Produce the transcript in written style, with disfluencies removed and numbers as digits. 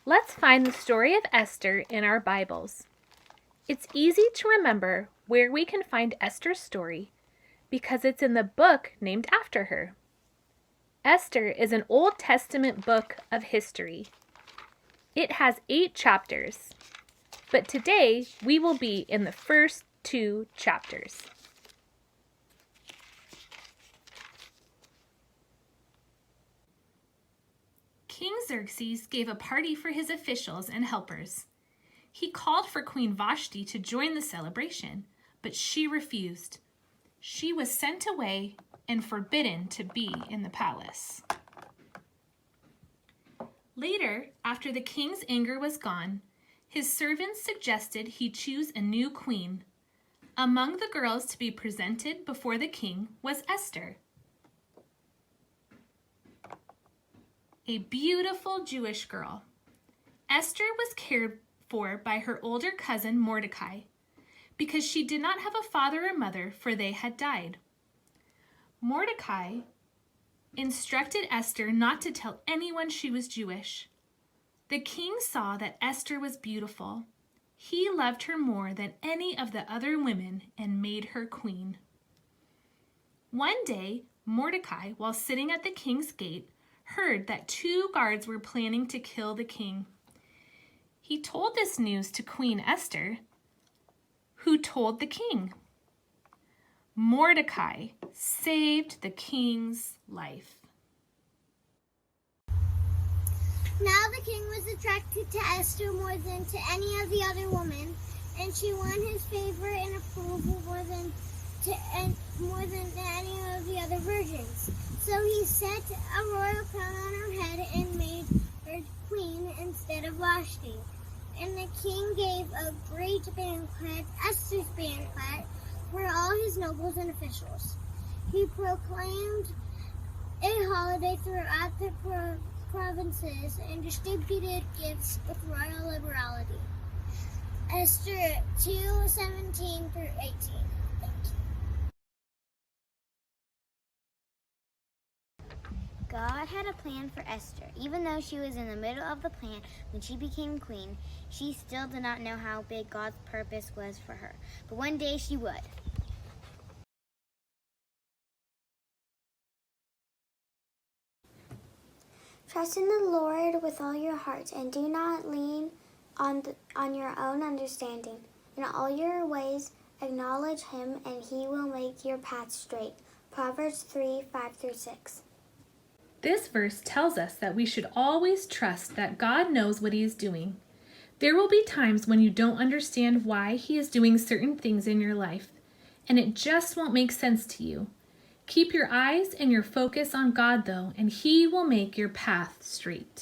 Let's find the story of Esther in our Bibles. It's easy to remember where we can find Esther's story because it's in the book named after her. Esther is an Old Testament book of history. It has 8 chapters, but today we will be in the first 2 chapters. King Xerxes gave a party for his officials and helpers. He called for Queen Vashti to join the celebration, but she refused. She was sent away and forbidden to be in the palace. Later, after the king's anger was gone, his servants suggested he choose a new queen. Among the girls to be presented before the king was Esther, a beautiful Jewish girl. Esther was cared for by her older cousin Mordecai because she did not have a father or mother, for they had died. Mordecai instructed Esther not to tell anyone she was Jewish. The king saw that Esther was beautiful. He loved her more than any of the other women and made her queen. One day, Mordecai, while sitting at the king's gate, heard that 2 guards were planning to kill the king. He told this news to Queen Esther, who told the king. Mordecai saved the king's life. Now the king was attracted to Esther more than to any of the other women, and she won his favor and approval more than any of the other virgins. So he set a royal crown on her head and made her queen instead of Vashti. And the king gave a great banquet, Esther's banquet, for all his nobles and officials. He proclaimed a holiday throughout the provinces and distributed gifts with royal liberality. Esther 2:17 through 18. Thank you. God had a plan for Esther. Even though she was in the middle of the plan when she became queen, she still did not know how big God's purpose was for her. But one day she would. Trust in the Lord with all your heart, and do not lean on your own understanding. In all your ways acknowledge him, and he will make your path straight. Proverbs 3:5-6. This verse tells us that we should always trust that God knows what he is doing. There will be times when you don't understand why he is doing certain things in your life, and it just won't make sense to you. Keep your eyes and your focus on God, though, and he will make your path straight.